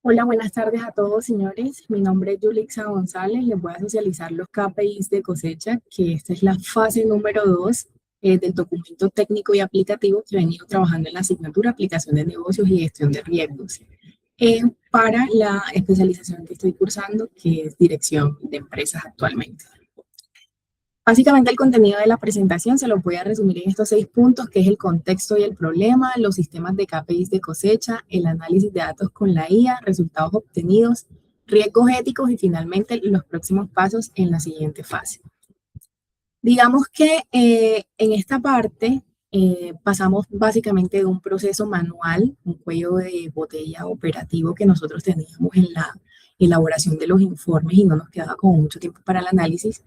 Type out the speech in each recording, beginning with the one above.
Hola, buenas tardes a todos, señores. Mi nombre es Yulixa González. Les voy a socializar los KPIs de cosecha, que esta es la fase número 2 del documento técnico y aplicativo que he venido trabajando en la asignatura Aplicación de Negocios y Gestión de Riesgos, para la especialización que estoy cursando, que es Dirección de Empresas actualmente. Básicamente el contenido de la presentación se lo voy a resumir en estos 6 puntos, que es el contexto y el problema, los sistemas de KPIs de cosecha, el análisis de datos con la IA, resultados obtenidos, riesgos éticos y finalmente los próximos pasos en la siguiente fase. Digamos que en esta parte pasamos básicamente de un proceso manual, un cuello de botella operativo que nosotros teníamos en la elaboración de los informes y no nos quedaba como mucho tiempo para el análisis,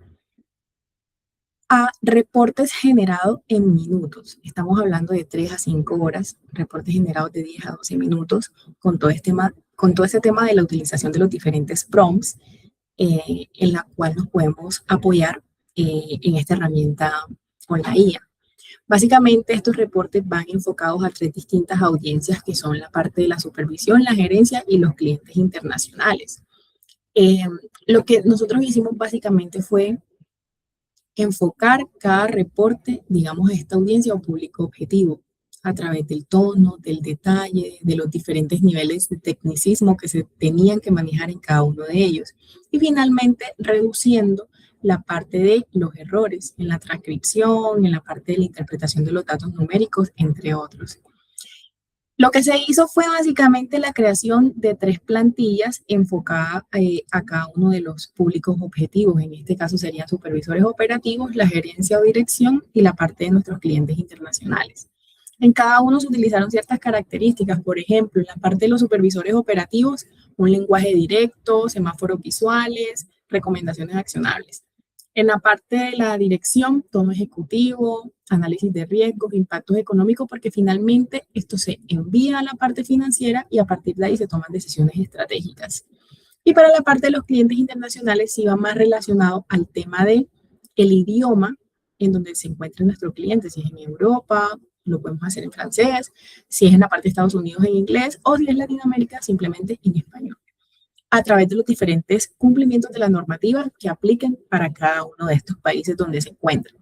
a reportes generados en minutos. Estamos hablando de 3 a 5 horas, reportes generados de 10 a 12 minutos, con todo este tema de la utilización de los diferentes prompts, en la cual nos podemos apoyar en esta herramienta con la IA. Básicamente, estos reportes van enfocados a 3 distintas audiencias, que son la parte de la supervisión, la gerencia y los clientes internacionales. Lo que nosotros hicimos básicamente fue enfocar cada reporte, digamos, a esta audiencia o público objetivo a través del tono, del detalle, de los diferentes niveles de tecnicismo que se tenían que manejar en cada uno de ellos. Y finalmente, reduciendo la parte de los errores en la transcripción, en la parte de la interpretación de los datos numéricos, entre otros. Lo que se hizo fue básicamente la creación de 3 plantillas enfocadas a cada uno de los públicos objetivos. En este caso serían supervisores operativos, la gerencia o dirección y la parte de nuestros clientes internacionales. En cada uno se utilizaron ciertas características. Por ejemplo, en la parte de los supervisores operativos, un lenguaje directo, semáforos visuales, recomendaciones accionables. En la parte de la dirección, tono ejecutivo, análisis de riesgos, impactos económicos, porque finalmente esto se envía a la parte financiera y a partir de ahí se toman decisiones estratégicas. Y para la parte de los clientes internacionales sí va más relacionado al tema de el idioma en donde se encuentra nuestro cliente, si es en Europa, lo podemos hacer en francés, si es en la parte de Estados Unidos en inglés o si es Latinoamérica simplemente en español, a través de los diferentes cumplimientos de la normativa que apliquen para cada uno de estos países donde se encuentran.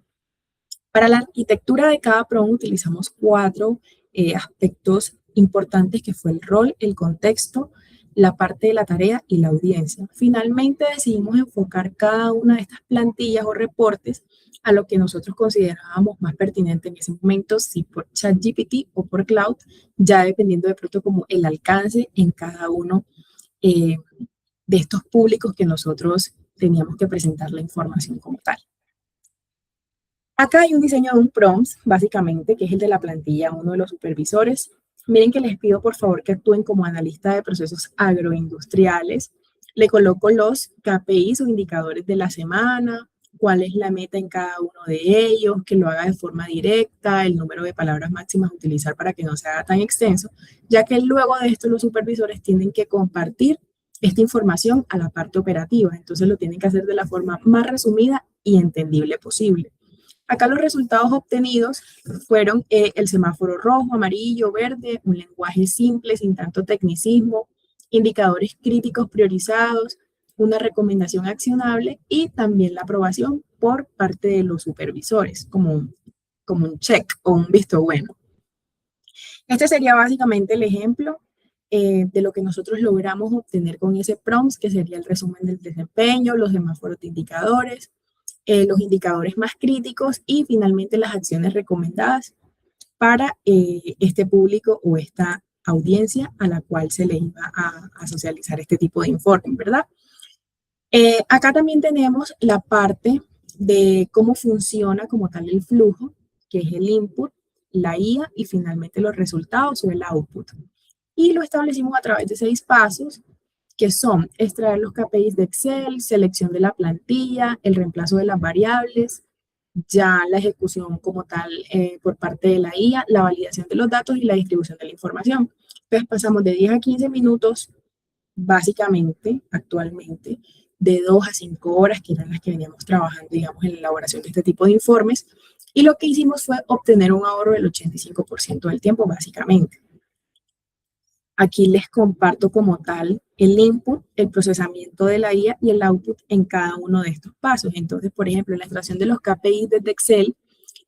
Para la arquitectura de cada PROM utilizamos 4 aspectos importantes, que fue el rol, el contexto, la parte de la tarea y la audiencia. Finalmente decidimos enfocar cada una de estas plantillas o reportes a lo que nosotros considerábamos más pertinente en ese momento, si por ChatGPT o por Cloud, ya dependiendo de pronto como el alcance en cada uno de estos públicos que nosotros teníamos que presentar la información como tal. Acá hay un diseño de un prompt, básicamente, que es el de la plantilla, uno de los supervisores. Miren que les pido, por favor, que actúen como analista de procesos agroindustriales. Le coloco los KPIs o indicadores de la semana, cuál es la meta en cada uno de ellos, que lo haga de forma directa, el número de palabras máximas a utilizar para que no se haga tan extenso, ya que luego de esto los supervisores tienen que compartir esta información a la parte operativa. Entonces lo tienen que hacer de la forma más resumida y entendible posible. Acá los resultados obtenidos fueron el semáforo rojo, amarillo, verde, un lenguaje simple, sin tanto tecnicismo, indicadores críticos priorizados, una recomendación accionable y también la aprobación por parte de los supervisores, como un check o un visto bueno. Este sería básicamente el ejemplo de lo que nosotros logramos obtener con ese prompt, que sería el resumen del desempeño, los semáforos de indicadores, los indicadores más críticos y finalmente las acciones recomendadas para este público o esta audiencia a la cual se le iba a socializar este tipo de informe, ¿verdad? Acá también tenemos la parte de cómo funciona como tal el flujo, que es el input, la IA y finalmente los resultados o el output. Y lo establecimos a través de 6 pasos, que son extraer los KPIs de Excel, selección de la plantilla, el reemplazo de las variables, ya la ejecución como tal por parte de la IA, la validación de los datos y la distribución de la información. Entonces pasamos de 10 a 15 minutos, básicamente, actualmente, de 2 a 5 horas, que eran las que veníamos trabajando, digamos, en la elaboración de este tipo de informes, y lo que hicimos fue obtener un ahorro del 85% del tiempo, básicamente. Aquí les comparto como tal el input, el procesamiento de la IA y el output en cada uno de estos pasos. Entonces, por ejemplo, en la extracción de los KPIs desde Excel,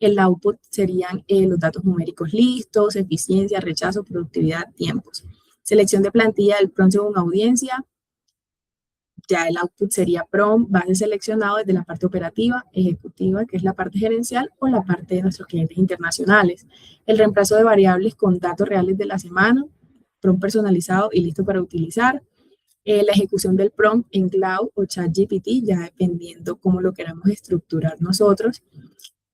el output serían los datos numéricos listos, eficiencia, rechazo, productividad, tiempos. Selección de plantilla del prompt según audiencia, ya el output sería prompt, base seleccionado desde la parte operativa, ejecutiva, que es la parte gerencial, o la parte de nuestros clientes internacionales. El reemplazo de variables con datos reales de la semana, prompt personalizado y listo para utilizar. La ejecución del prompt en Cloud o ChatGPT, ya dependiendo cómo lo queramos estructurar nosotros.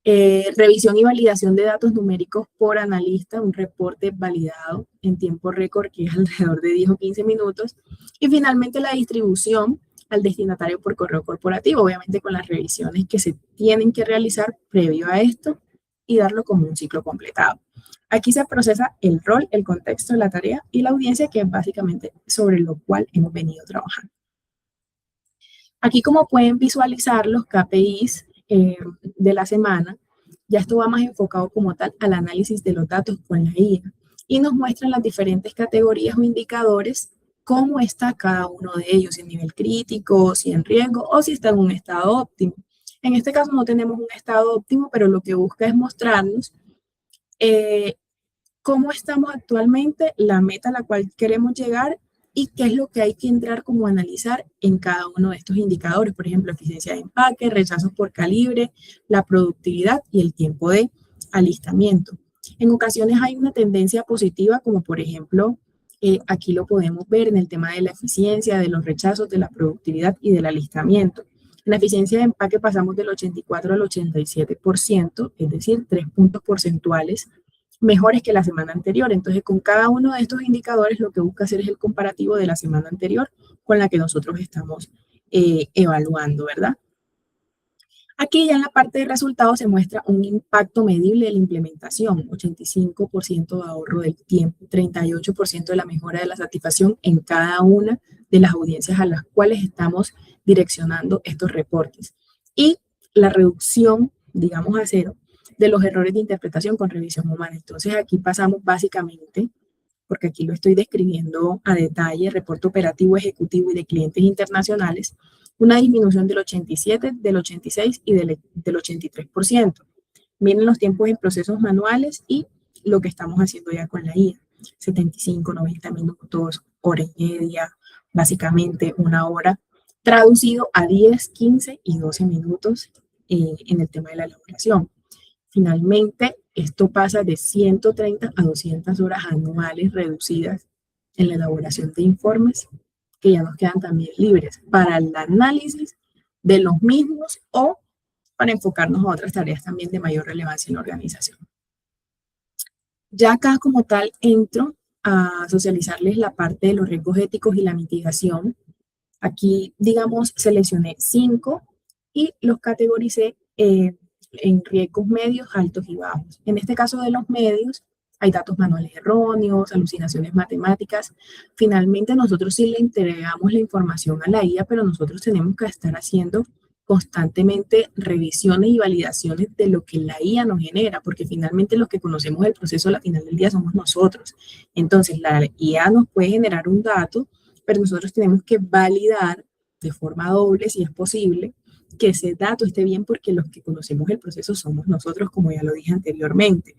Revisión y validación de datos numéricos por analista, un reporte validado en tiempo récord, que es alrededor de 10 o 15 minutos. Y finalmente la distribución al destinatario por correo corporativo, obviamente con las revisiones que se tienen que realizar previo a esto y darlo como un ciclo completado. Aquí se procesa el rol, el contexto, la tarea y la audiencia, que es básicamente sobre lo cual hemos venido trabajando. Aquí, como pueden visualizar los KPIs de la semana, ya esto va más enfocado como tal al análisis de los datos con la IA y nos muestran las diferentes categorías o indicadores, cómo está cada uno de ellos, en nivel crítico, si en riesgo o si está en un estado óptimo. En este caso no tenemos un estado óptimo, pero lo que busca es mostrarnos cómo estamos actualmente, la meta a la cual queremos llegar y qué es lo que hay que entrar como a analizar en cada uno de estos indicadores. Por ejemplo, eficiencia de empaque, rechazos por calibre, la productividad y el tiempo de alistamiento. En ocasiones hay una tendencia positiva, como por ejemplo, aquí lo podemos ver en el tema de la eficiencia, de los rechazos, de la productividad y del alistamiento. En la eficiencia de empaque pasamos del 84 al 87%, es decir, 3 puntos porcentuales mejores que la semana anterior. Entonces, con cada uno de estos indicadores, lo que busca hacer es el comparativo de la semana anterior con la que nosotros estamos evaluando, ¿verdad? Aquí ya en la parte de resultados se muestra un impacto medible de la implementación, 85% de ahorro del tiempo, 38% de la mejora de la satisfacción en cada una de las audiencias a las cuales estamos direccionando estos reportes. Y la reducción, digamos, a cero de los errores de interpretación con revisión humana. Entonces aquí pasamos básicamente, porque aquí lo estoy describiendo a detalle, reporte operativo, ejecutivo y de clientes internacionales, una disminución del 87, del 86 y del 83%. Miren los tiempos en procesos manuales y lo que estamos haciendo ya con la IA. 75, 90 minutos, hora y media, básicamente una hora, traducido a 10, 15 y 12 minutos en el tema de la elaboración. Finalmente, esto pasa de 130 a 200 horas anuales reducidas en la elaboración de informes, que ya nos quedan también libres para el análisis de los mismos o para enfocarnos a otras tareas también de mayor relevancia en la organización. Ya acá como tal entro a socializarles la parte de los riesgos éticos y la mitigación. Aquí, digamos, seleccioné 5 y los categoricé en riesgos medios, altos y bajos. En este caso de los medios, hay datos manuales erróneos, alucinaciones matemáticas. Finalmente, nosotros sí le entregamos la información a la IA, pero nosotros tenemos que estar haciendo constantemente revisiones y validaciones de lo que la IA nos genera, porque finalmente los que conocemos el proceso al final del día somos nosotros. Entonces, la IA nos puede generar un dato, pero nosotros tenemos que validar de forma doble, si es posible, que ese dato esté bien, porque los que conocemos el proceso somos nosotros, como ya lo dije anteriormente.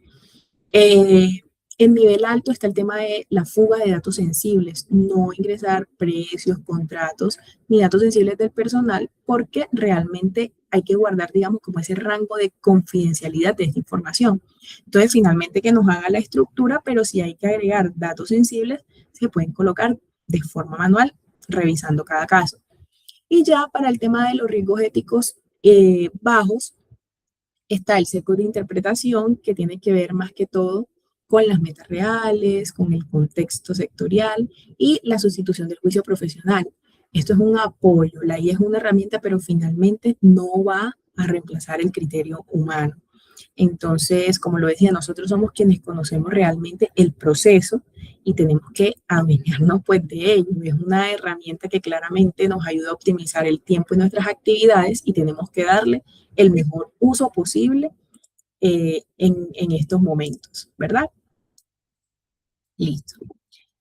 En nivel alto está el tema de la fuga de datos sensibles, no ingresar precios, contratos, ni datos sensibles del personal, porque realmente hay que guardar, digamos, como ese rango de confidencialidad de esta información. Entonces, finalmente que nos haga la estructura, pero si hay que agregar datos sensibles, se pueden colocar de forma manual, revisando cada caso. Y ya para el tema de los riesgos éticos bajos, está el sesgo de interpretación, que tiene que ver más que todo con las metas reales, con el contexto sectorial y la sustitución del juicio profesional. Esto es un apoyo, la IA es una herramienta, pero finalmente no va a reemplazar el criterio humano. Entonces, como lo decía, nosotros somos quienes conocemos realmente el proceso y tenemos que adueñarnos pues de ello. Es una herramienta que claramente nos ayuda a optimizar el tiempo en nuestras actividades y tenemos que darle el mejor uso posible en estos momentos, ¿verdad? Listo.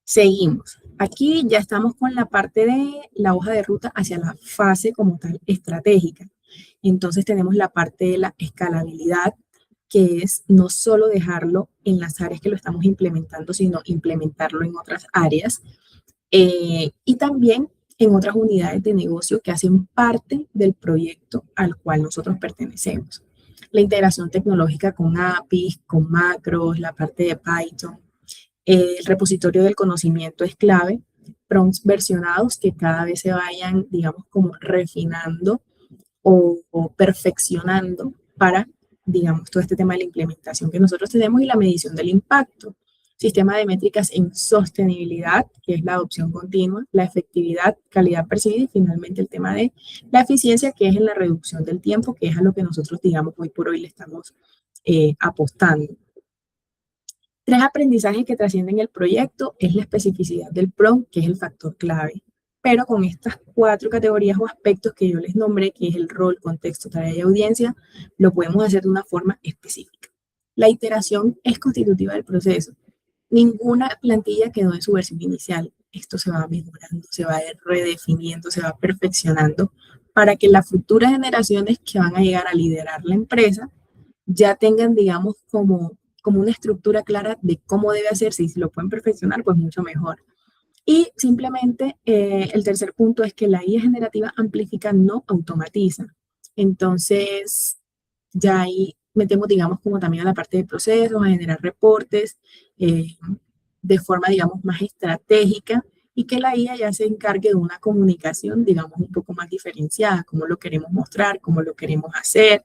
Seguimos. Aquí ya estamos con la parte de la hoja de ruta hacia la fase como tal estratégica. Entonces tenemos la parte de la escalabilidad, que es no solo dejarlo en las áreas que lo estamos implementando, sino implementarlo en otras áreas y también en otras unidades de negocio que hacen parte del proyecto al cual nosotros pertenecemos. La integración tecnológica con APIs, con macros, la parte de Python, el repositorio del conocimiento es clave, prompts versionados que cada vez se vayan, digamos, como refinando o perfeccionando para, digamos, todo este tema de la implementación que nosotros tenemos y la medición del impacto. Sistema de métricas en sostenibilidad, que es la adopción continua, la efectividad, calidad percibida y finalmente el tema de la eficiencia, que es en la reducción del tiempo, que es a lo que nosotros, digamos, hoy por hoy le estamos apostando. Tres aprendizajes que trascienden el proyecto es la especificidad del prompt, que es el factor clave. Pero con estas cuatro categorías o aspectos que yo les nombré, que es el rol, contexto, tarea y audiencia, lo podemos hacer de una forma específica. La iteración es constitutiva del proceso. Ninguna plantilla quedó en su versión inicial. Esto se va mejorando, se va redefiniendo, se va perfeccionando para que las futuras generaciones que van a llegar a liderar la empresa ya tengan, digamos, como una estructura clara de cómo debe hacerse y si lo pueden perfeccionar, pues mucho mejor. Y simplemente el tercer punto es que la IA generativa amplifica, no automatiza. Entonces, ya ahí metemos, digamos, como también a la parte de procesos, a generar reportes eh, de forma, digamos, más estratégica y que la IA ya se encargue de una comunicación, digamos, un poco más diferenciada, cómo lo queremos mostrar, cómo lo queremos hacer.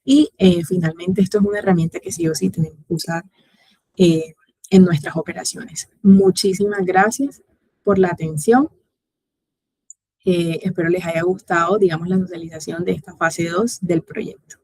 Y finalmente esto es una herramienta que sí o sí tenemos que usar eh, en nuestras operaciones. Muchísimas gracias por la atención. Espero les haya gustado, digamos, la socialización de esta fase 2 del proyecto.